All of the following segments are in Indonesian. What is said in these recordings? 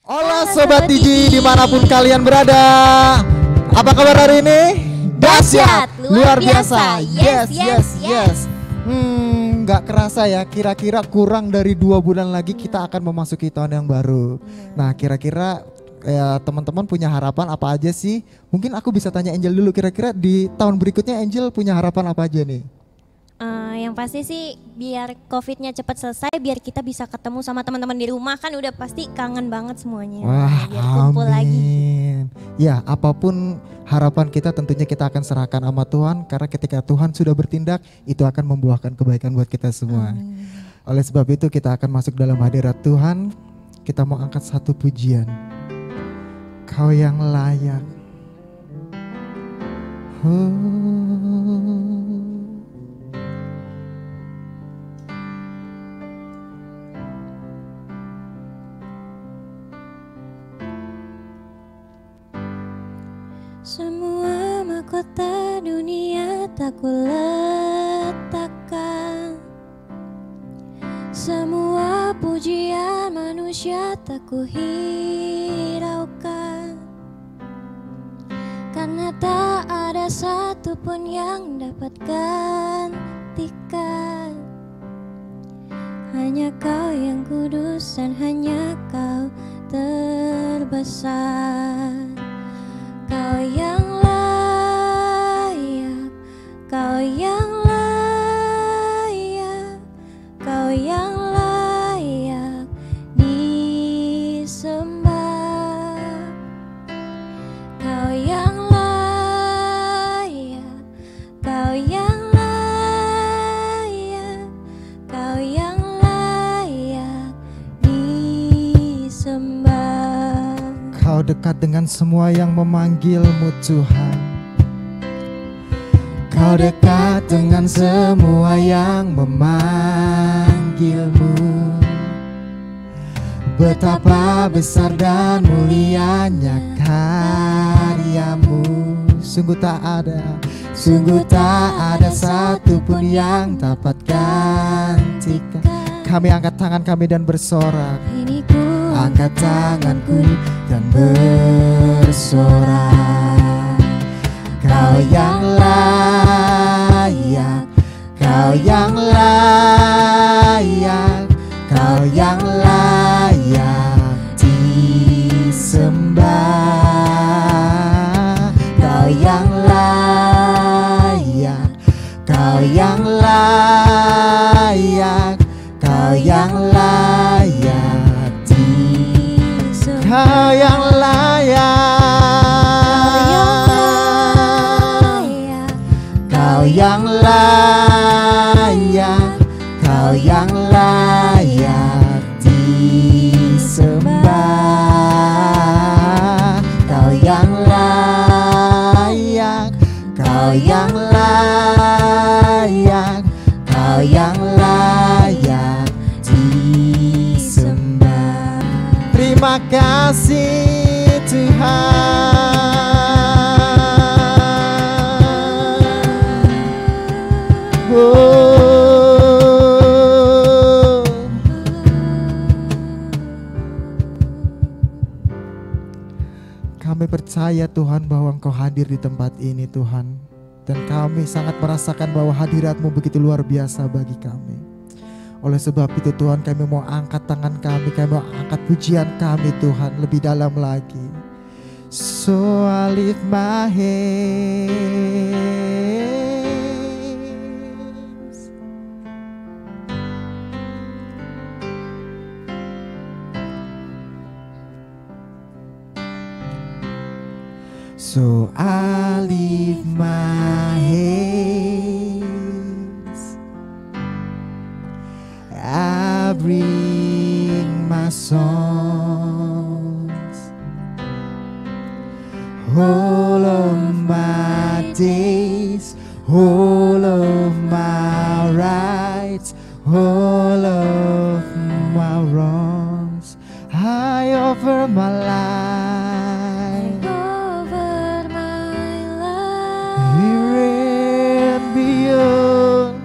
Halo Sobat Tiji dimanapun kalian berada. Apa kabar hari ini? Dahsyat, luar biasa. Yes. Nggak kerasa ya, kira-kira kurang dari 2 bulan lagi kita akan memasuki tahun yang baru. Nah kira-kira teman-teman punya harapan apa aja sih? Mungkin aku bisa tanya Angel dulu, kira-kira di tahun berikutnya Angel punya harapan apa aja nih? Yang pasti sih biar COVID-nya cepat selesai, biar kita bisa ketemu sama teman-teman di rumah, kan udah pasti kangen banget semuanya. Wah, biar kumpul lagi. amin. Ya, apapun harapan kita tentunya kita akan serahkan sama Tuhan, karena ketika Tuhan sudah bertindak, itu akan membuahkan kebaikan buat kita semua. Amin. Oleh sebab itu kita akan masuk dalam hadirat Tuhan. Kita mau angkat satu pujian. Kau yang layak. Semua mahkota dunia tak kuletakkan, semua pujian manusia tak kuhiraukan, karena tak ada satupun yang dapat gantikan. Hanya Kau yang kudus dan hanya Kau terbesar. Kau yang layak, Kau yang layak, Kau yang layak disembah. Kau yang layak, Kau yang layak, Kau yang layak disembah. Kau dekat dengan semua yang memanggilmu Tuhan. Kau dekat dengan semua yang memanggilmu. Betapa besar dan mulianya karyamu. Sungguh tak ada satupun yang dapat gantikan. Kami angkat tangan kami dan bersorak. Angkat tanganku dan bersorak. Kau yang layak, Kau yang layak, Kau yang layak disembah. Kau yang layak, Kau yang layak, Kau yang layak. Kau yang layak, Kau yang layak, Kau yang layak disembah. Kau yang layak, Kau yang layak, Kau yang layak disembah. Terima kasih Tuhan. Kami percaya Tuhan bahwa Engkau hadir di tempat ini Tuhan. Dan kami sangat merasakan bahwa hadirat-Mu begitu luar biasa bagi kami. Oleh sebab itu Tuhan, kami mau angkat tangan kami mau angkat pujian kami Tuhan lebih dalam lagi. So I lift my hands. So I lift my hands. I bring my songs. All of my days, all of my rights, all of my wrongs, I offer my life. Here and beyond,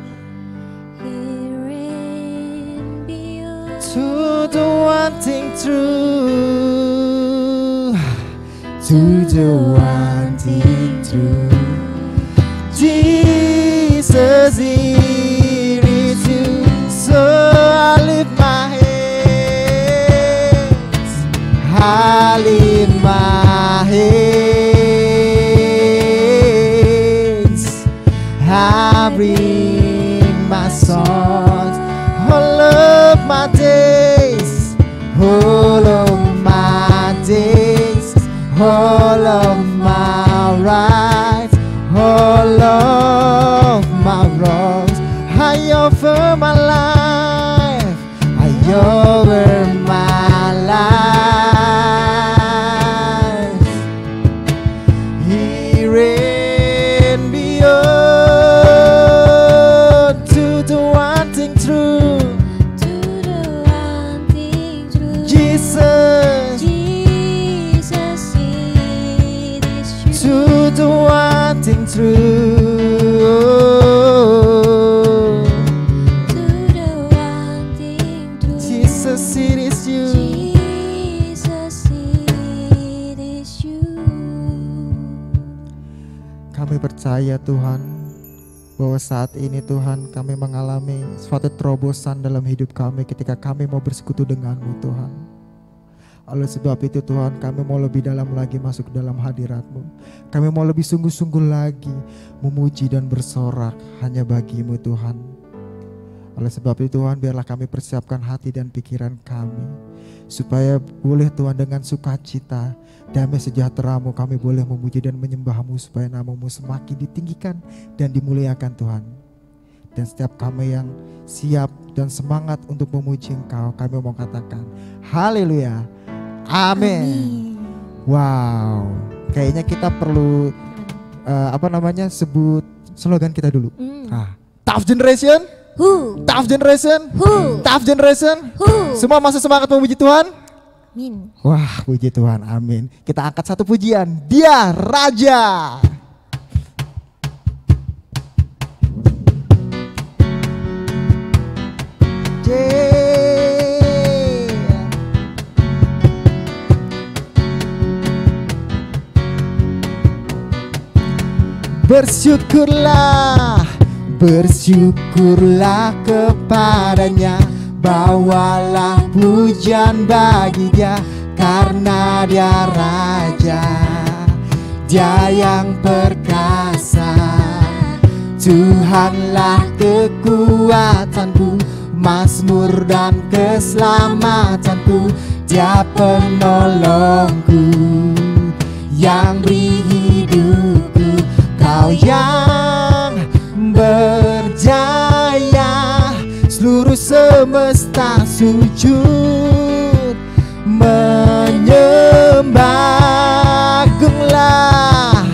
Here and beyond. to the one one thing true, to the one thing true. Jesus, it is you. So I lift my hands, I lift my hands, I bring my songs, all of my days, all of my days, all of my rights, all of my wrongs. I offer my life, I offer my life here and beyond, to the one thing true, To the one thing true. Jesus, Jesus, it is to true. the one thing true. To the one thing true. Jesus, it is you. Jesus, it is you. Kami percaya Tuhan bahwa saat ini Tuhan kami mengalami suatu terobosan dalam hidup kami ketika kami mau bersekutu dengan-Mu Tuhan. Oleh sebab itu Tuhan, kami mau lebih dalam lagi masuk dalam hadirat-Mu. Kami mau lebih sungguh-sungguh lagi memuji dan bersorak hanya bagi-Mu Tuhan. Oleh sebab itu Tuhan, biarlah kami persiapkan hati dan pikiran kami, supaya boleh Tuhan dengan sukacita, damai sejahtera-Mu kami boleh memuji dan menyembah-Mu, supaya nama-Mu semakin ditinggikan dan dimuliakan Tuhan. Dan setiap kami yang siap dan semangat untuk memuji Engkau, kami mau katakan haleluya. Amin. Wow, kayaknya kita perlu sebut slogan kita dulu. Tough generation, Who? tough generation, Who? tough generation. Who? Semua masih semangat memuji Tuhan. Min. Wah, puji Tuhan, amin. Kita angkat satu pujian, Dia Raja. Bersyukurlah, bersyukurlah kepadanya, bawalah pujian bagi Dia, karena Dia Raja, Dia yang perkasa. Tuhanlah kekuatanku, mazmur dan keselamatanku, Dia penolongku yang beri hidupku. Kau yang berjaya, seluruh semesta sujud menyembah. Agunglah,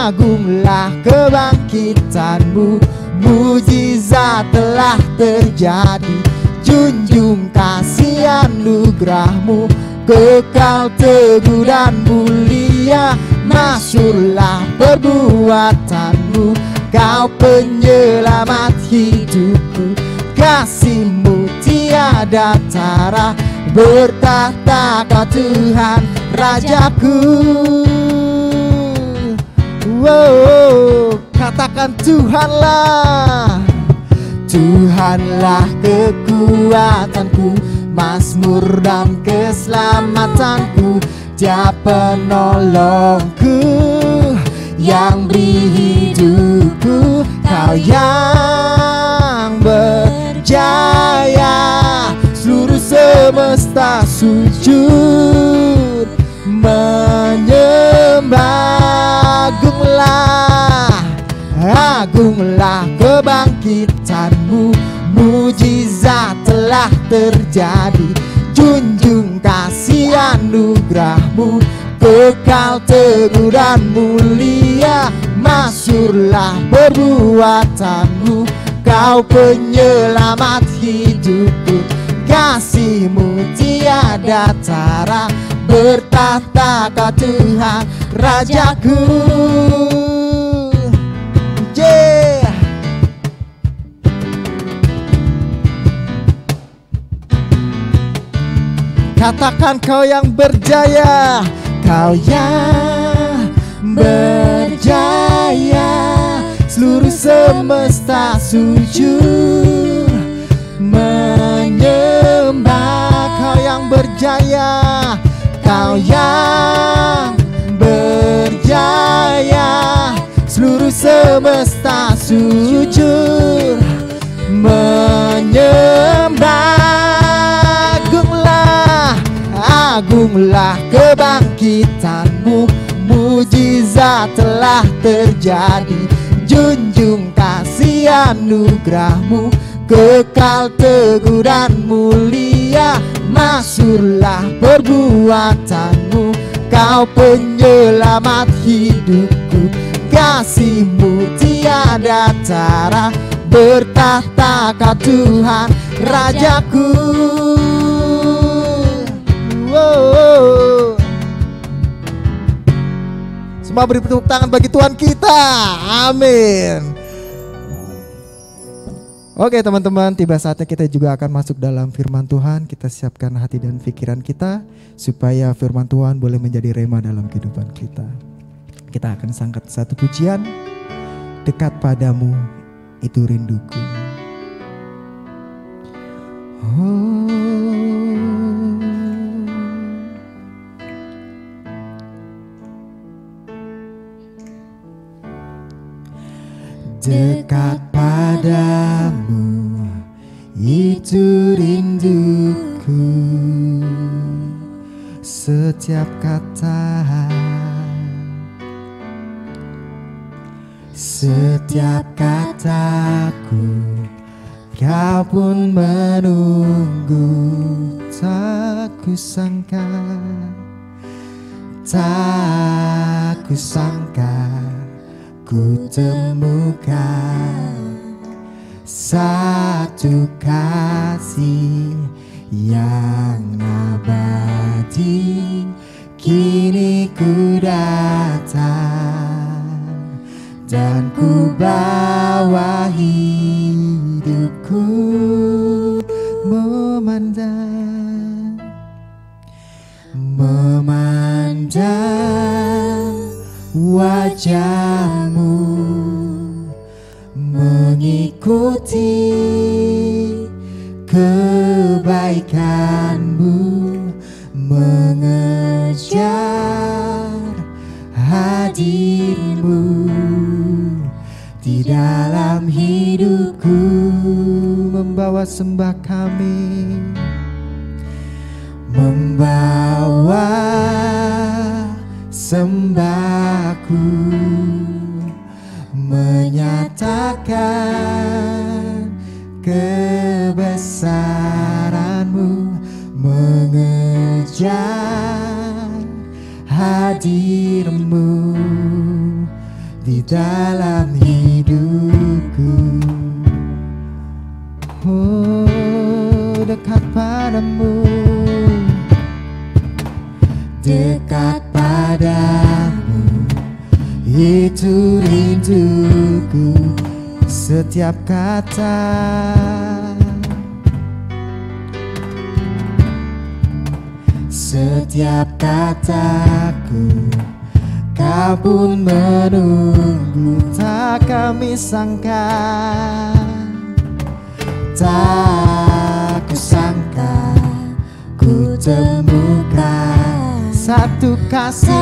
agunglah kebangkitanmu, mujizat telah terjadi. Junjung kasih anugerahmu, kekal teguh dan mulia. Masyurlah perbuatanmu, Kau penyelamat hidupku. Kasih-Mu tiada tara, bertahta Kau Tuhan Rajaku. Wow, katakan Tuhanlah, Tuhanlah kekuatanku, mazmur dan keselamatanku, Dia penolongku yang beri hidupku. Kau yang berjaya, seluruh semesta sujud menyembah. Agunglah, agunglah kebangkitanmu, mujizat telah terjadi. Junjung kasih anugerahmu, kekal teguh dan mulia. Masyurlah perbuatanmu, Kau penyelamat hidupku. Kasih-Mu tiada tara, bertahta Kau Tuhan Rajaku. Yeah. Katakan kau yang berjaya, kau yang berjaya. Seluruh semesta sujud menyembah. Kau yang berjaya, kau yang berjaya. Seluruh semesta sujud menyembah. Agunglah kebangkitanmu, mujizat telah terjadi. Junjung kasih anugerahmu, kekal teguh dan mulia. Masyhurlah perbuatanmu, kau penyelamat hidupku. Kasihmu tiada tara, bertahta kau Tuhan Rajaku. Semua beri tepuk tangan bagi Tuhan kita. Amin. Oke teman-teman, tiba saatnya kita juga akan masuk dalam firman Tuhan. Kita siapkan hati dan pikiran kita supaya firman Tuhan boleh menjadi rema dalam kehidupan kita. Kita akan sangkat satu pujian, dekat padamu itu rinduku. Dekat padamu itu rinduku. Setiap kata, setiap kataku, kau pun menunggu. Tak kusangka, tak kusangka ku temukan satu kasih yang abadi. Kini ku datang dan ku bawa hidupku memandang, memandang wajahmu, mengikuti kebaikanmu, mengejar hadirmu di dalam hidupku. Membawa sembah kami, membawa sembahku, menyatakan kebesaranmu, mengejar hadirmu di dalam hidupku. Oh, dekat padamu, dekat padamu itu rinduku. Setiap kata, setiap kataku, kau pun menunggu. Tak kami sangka, tak kusangka ku temukan satu kasih,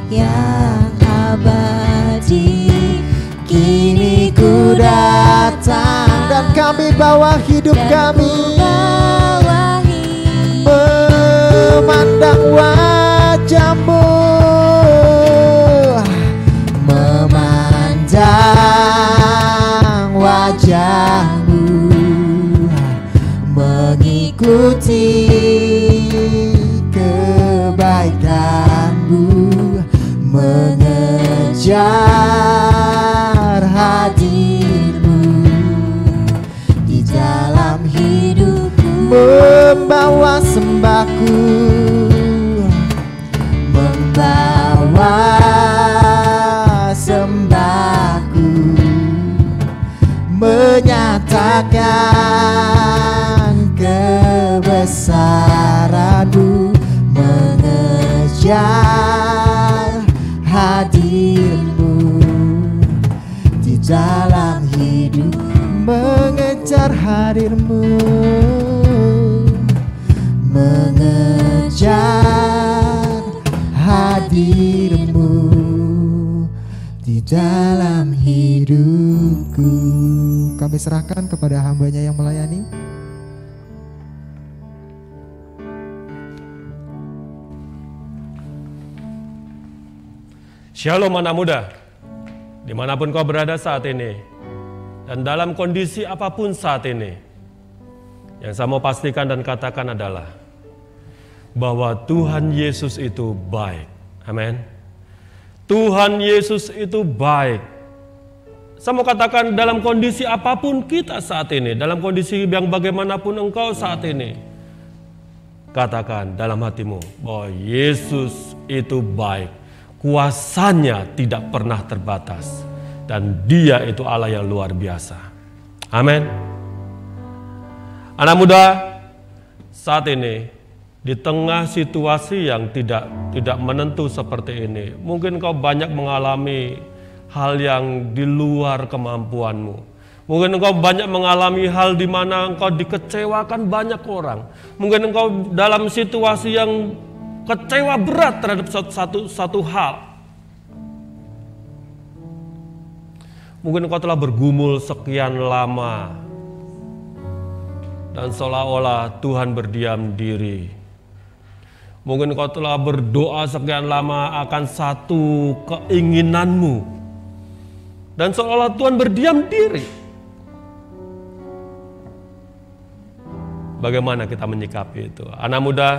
yang abadi. Kini ku datang dan kami bawa hidup kami, memandang wajahmu, memandang wajahmu, mengikuti kebaikanmu, mengejar hadirmu di dalam hidupku. Membawa sembahku, membawa sembahku, menyatakan hadir-Mu di dalam hidup, mengejar hadir-Mu, mengejar hadir-Mu di dalam hidupku. Kami serahkan kepada hamba-Nya yang melayani. Shalom anak muda, dimanapun kau berada saat ini, dan dalam kondisi apapun saat ini, yang saya mau pastikan dan katakan adalah bahwa Tuhan Yesus itu baik. Amin. Tuhan Yesus itu baik. Saya mau katakan dalam kondisi apapun kita saat ini, dalam kondisi yang bagaimanapun engkau saat ini, katakan dalam hatimu bahwa Yesus itu baik. Kuasanya tidak pernah terbatas, dan Dia itu Allah yang luar biasa. Amin. Anak muda, saat ini di tengah situasi yang tidak menentu seperti ini, mungkin kau banyak mengalami hal yang di luar kemampuanmu. Mungkin engkau banyak mengalami hal di mana engkau dikecewakan banyak orang. Mungkin engkau dalam situasi yang kecewa berat terhadap satu hal. Mungkin engkau telah bergumul sekian lama dan seolah-olah Tuhan berdiam diri. Mungkin engkau telah berdoa sekian lama akan satu keinginanmu dan seolah-olah Tuhan berdiam diri. Bagaimana kita menyikapi itu? Anak muda,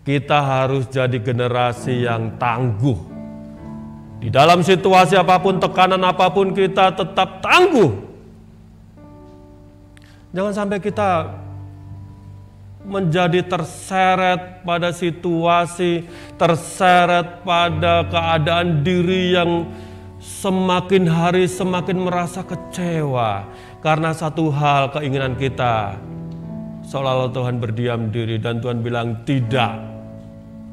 kita harus jadi generasi yang tangguh. Di dalam situasi apapun, tekanan apapun, kita tetap tangguh. Jangan sampai kita menjadi terseret pada situasi, terseret pada keadaan diri yang semakin hari semakin merasa kecewa karena satu hal, keinginan kita. Seolah-olah Tuhan berdiam diri dan Tuhan bilang tidak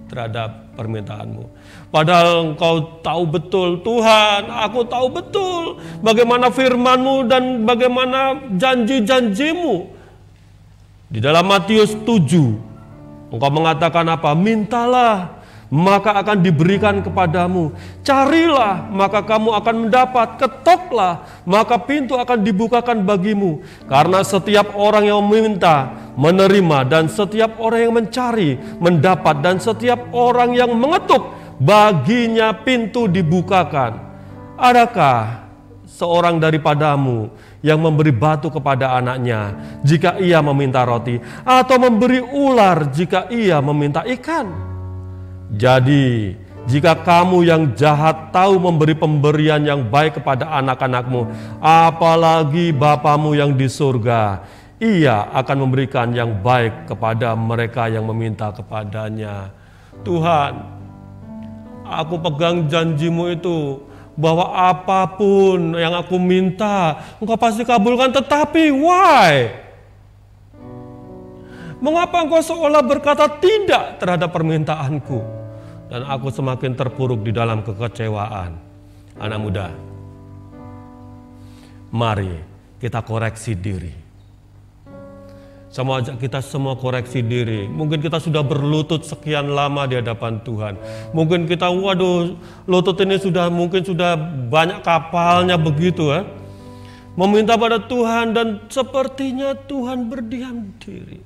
terhadap permintaanmu. Padahal engkau tahu betul, Tuhan, aku tahu betul bagaimana firman-Mu dan bagaimana janji-janji-Mu. Di dalam Matius 7, engkau mengatakan apa? Mintalah, maka akan diberikan kepadamu. Carilah, maka kamu akan mendapat. Ketoklah, maka pintu akan dibukakan bagimu. Karena setiap orang yang meminta, menerima, dan setiap orang yang mencari, mendapat, dan setiap orang yang mengetuk, baginya pintu dibukakan. Adakah seorang daripadamu yang memberi batu kepada anaknya jika ia meminta roti, atau memberi ular jika ia meminta ikan? Jadi, jika kamu yang jahat tahu memberi pemberian yang baik kepada anak-anakmu, apalagi Bapamu yang di surga, Ia akan memberikan yang baik kepada mereka yang meminta kepadanya. Tuhan, aku pegang janji-Mu itu, bahwa apapun yang aku minta, Engkau pasti kabulkan. Tetapi why? Mengapa Engkau seolah berkata tidak terhadap permintaanku? Dan aku semakin terpuruk di dalam kekecewaan. Anak muda, mari kita koreksi diri. Saya mau ajak kita semua koreksi diri. Mungkin kita sudah berlutut sekian lama di hadapan Tuhan. Mungkin kita, waduh, lutut ini mungkin sudah banyak kapalnya begitu ya. Meminta pada Tuhan dan sepertinya Tuhan berdiam diri.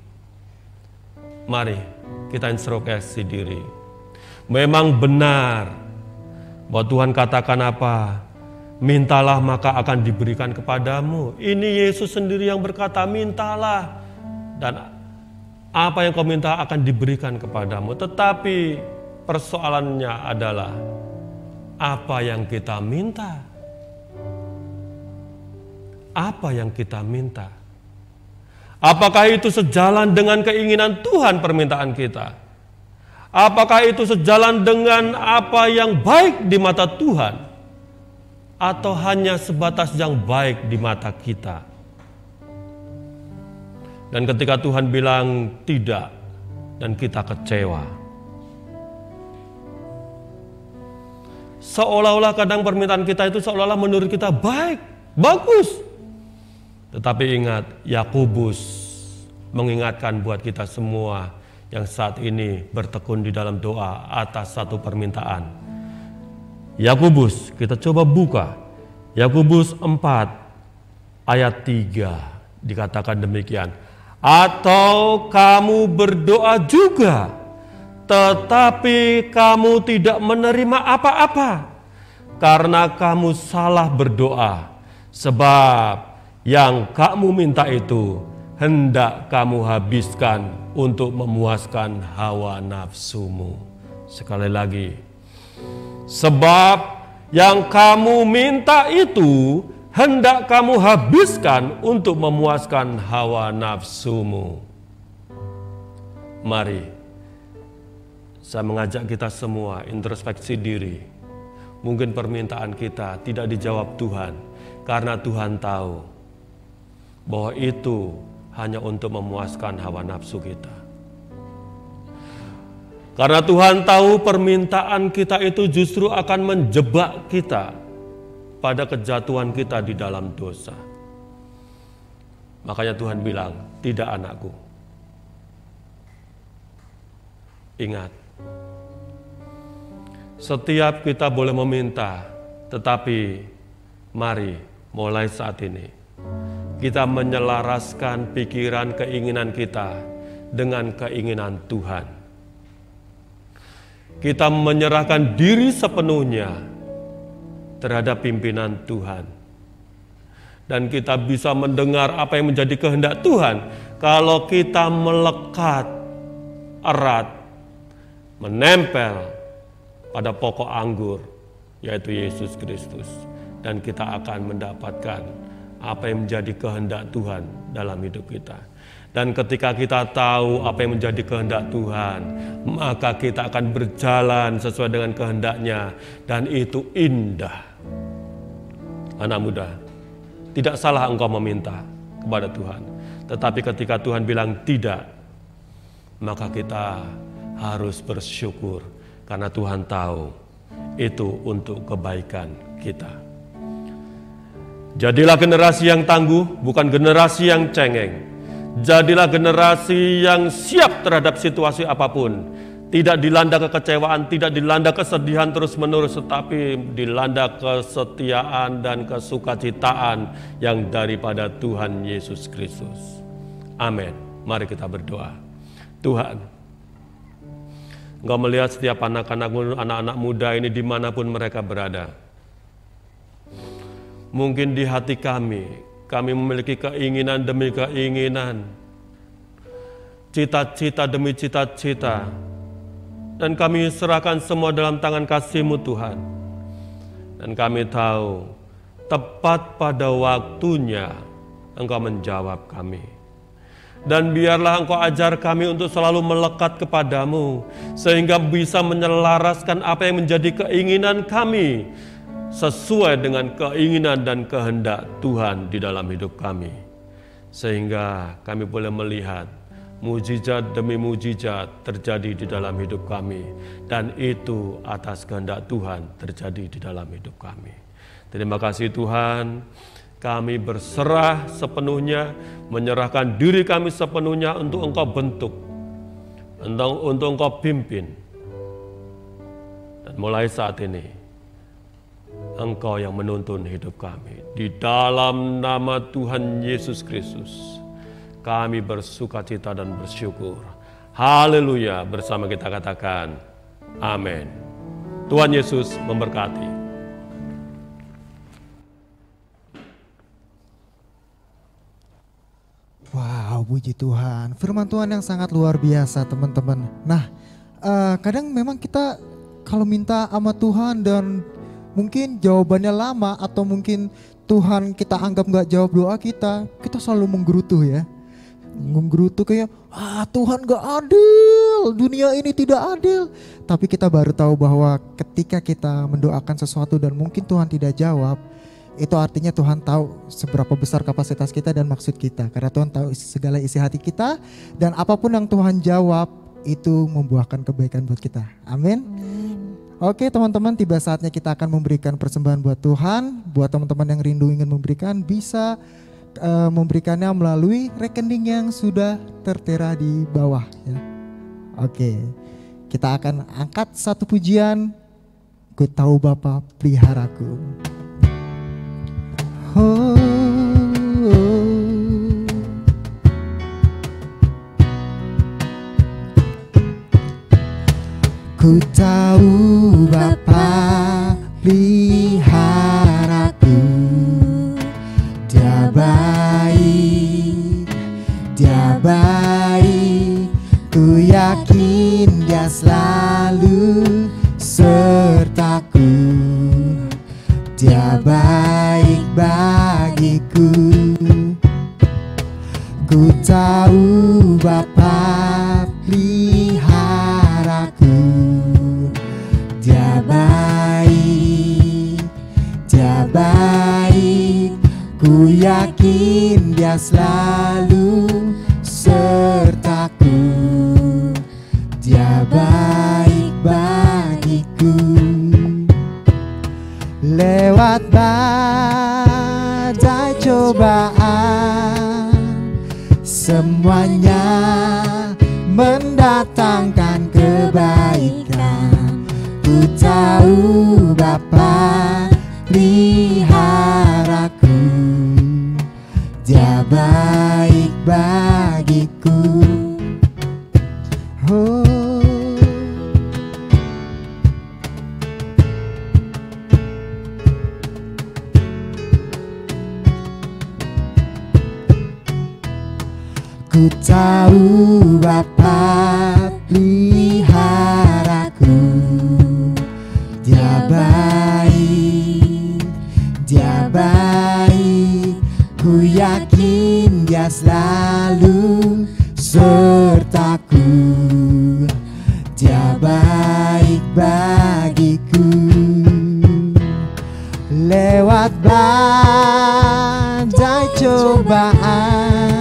Mari kita introspeksi diri. Memang benar bahwa Tuhan katakan apa? Mintalah maka akan diberikan kepadamu. Ini Yesus sendiri yang berkata, mintalah dan apa yang kau minta akan diberikan kepadamu. Tetapi persoalannya adalah apa yang kita minta? Apa yang kita minta? Apakah itu sejalan dengan keinginan Tuhan permintaan kita? Apakah itu sejalan dengan apa yang baik di mata Tuhan? Atau hanya sebatas yang baik di mata kita? Dan ketika Tuhan bilang tidak dan kita kecewa, Seolah-olah kadang permintaan kita itu seolah-olah menurut kita baik, bagus. Tetapi ingat, Yakobus mengingatkan buat kita semua yang saat ini bertekun di dalam doa atas satu permintaan. Yakobus, kita coba buka. Yakobus 4 ayat 3 dikatakan demikian. Atau kamu berdoa juga, tetapi kamu tidak menerima apa-apa, karena kamu salah berdoa. Sebab yang kamu minta itu hendak kamu habiskan untuk memuaskan hawa nafsumu. Sekali lagi, sebab yang kamu minta itu hendak kamu habiskan untuk memuaskan hawa nafsumu. Mari, saya mengajak kita semua introspeksi diri. Mungkin permintaan kita tidak dijawab Tuhan, karena Tuhan tahu bahwa itu hanya untuk memuaskan hawa nafsu kita. Karena Tuhan tahu permintaan kita itu justru akan menjebak kita pada kejatuhan kita di dalam dosa. Makanya Tuhan bilang, tidak anakku. Ingat, setiap kita boleh meminta, tetapi mari mulai saat ini kita menyelaraskan pikiran keinginan kita dengan keinginan Tuhan. Kita menyerahkan diri sepenuhnya terhadap pimpinan Tuhan. Dan kita bisa mendengar apa yang menjadi kehendak Tuhan kalau kita melekat erat, menempel pada pokok anggur, yaitu Yesus Kristus. Dan kita akan mendapatkan apa yang menjadi kehendak Tuhan dalam hidup kita. Dan ketika kita tahu apa yang menjadi kehendak Tuhan, maka kita akan berjalan sesuai dengan kehendaknya, dan itu indah. Anak muda, tidak salah engkau meminta kepada Tuhan, tetapi ketika Tuhan bilang tidak, maka kita harus bersyukur, karena Tuhan tahu itu untuk kebaikan kita. Jadilah generasi yang tangguh, bukan generasi yang cengeng. Jadilah generasi yang siap terhadap situasi apapun. Tidak dilanda kekecewaan, tidak dilanda kesedihan terus-menerus, tetapi dilanda kesetiaan dan kesukacitaan yang daripada Tuhan Yesus Kristus. Amin. Mari kita berdoa. Tuhan, Engkau melihat setiap anak-anak muda ini dimanapun mereka berada. Mungkin di hati kami memiliki keinginan demi keinginan, cita-cita demi cita-cita, dan kami serahkan semua dalam tangan kasih-Mu Tuhan. Dan kami tahu, tepat pada waktunya Engkau menjawab kami. Dan biarlah Engkau ajar kami untuk selalu melekat kepadamu, sehingga bisa menyelaraskan apa yang menjadi keinginan kami, sesuai dengan keinginan dan kehendak Tuhan di dalam hidup kami. Sehingga kami boleh melihat mujizat demi mujizat terjadi di dalam hidup kami. Dan itu atas kehendak Tuhan terjadi di dalam hidup kami. Terima kasih Tuhan, kami berserah sepenuhnya, menyerahkan diri kami sepenuhnya untuk Engkau bentuk, untuk Engkau pimpin. Dan mulai saat ini, Engkau yang menuntun hidup kami. Di dalam nama Tuhan Yesus Kristus, kami bersukacita dan bersyukur. Haleluya, bersama kita katakan, amin. Tuhan Yesus memberkati. Wow, puji Tuhan. Firman Tuhan yang sangat luar biasa, teman-teman. Nah, kadang memang kita kalau minta sama Tuhan dan mungkin jawabannya lama, atau mungkin Tuhan kita anggap gak jawab doa kita selalu menggerutu ya. Menggerutu kayak, Tuhan gak adil, dunia ini tidak adil. Tapi kita baru tahu bahwa ketika kita mendoakan sesuatu dan mungkin Tuhan tidak jawab, itu artinya Tuhan tahu seberapa besar kapasitas kita dan maksud kita. Karena Tuhan tahu segala isi hati kita, dan apapun yang Tuhan jawab itu membuahkan kebaikan buat kita. Amin. Oke teman-teman, tiba saatnya kita akan memberikan persembahan buat Tuhan. Buat teman-teman yang rindu ingin memberikan, bisa memberikannya melalui rekening yang sudah tertera di bawah ya. Oke, kita akan angkat satu pujian, Ku Tahu Bapa Peliharaku. Oh, Ku tahu Bapa peliharaku, Dia baik, Dia baik. Ku yakin Dia selalu sertaku, Dia baik bagiku. Ku tahu Bapa peliharaku, Dia baik, Dia baik. Ku yakin Dia selalu sertaku, Dia baik bagiku. Lewat badai cobaan, semuanya mendatangkan kebaikan. Ku tahu Bapa peliharaku, Dia baik bagiku. Oh. Ku tahu Bapa peliharaku, Dia baik, Dia baik. Ku yakin Dia selalu sertaku, Dia baik bagiku. Lewat badai cobaan,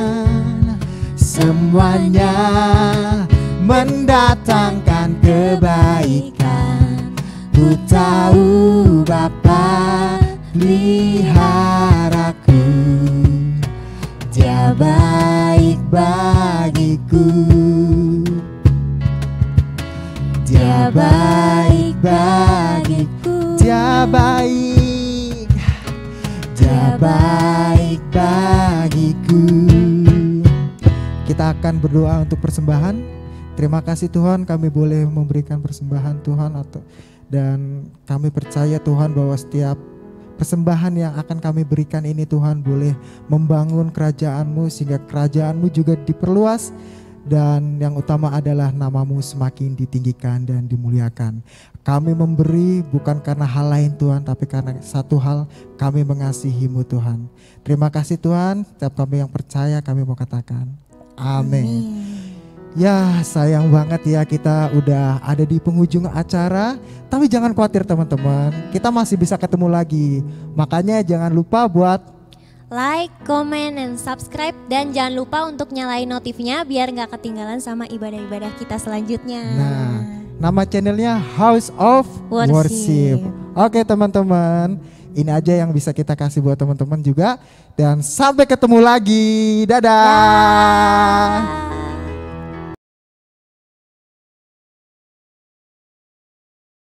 semuanya mendatangkan kebaikan. Ku tahu Bapa peliharaku, Dia baik bagiku, Dia baik bagiku. Dia baik, Dia baik bagiku. Kita akan berdoa untuk persembahan. Terima kasih Tuhan, kami boleh memberikan persembahan Tuhan, dan kami percaya Tuhan bahwa setiap persembahan yang akan kami berikan ini Tuhan boleh membangun kerajaan-Mu, sehingga kerajaan-Mu juga diperluas, dan yang utama adalah nama-Mu semakin ditinggikan dan dimuliakan. Kami memberi bukan karena hal lain Tuhan, tapi karena satu hal, kami mengasihi-Mu Tuhan. Terima kasih Tuhan, setiap kami yang percaya kami mau katakan amin. Ya sayang banget ya, kita udah ada di penghujung acara. Tapi jangan khawatir teman-teman, kita masih bisa ketemu lagi. Makanya jangan lupa buat like, comment, and subscribe. Dan jangan lupa untuk nyalain notifnya biar gak ketinggalan sama ibadah-ibadah kita selanjutnya. Nah, nama channelnya House of Worship. Oke teman-teman, ini aja yang bisa kita kasih buat teman-teman juga. Dan sampai ketemu lagi, dadah.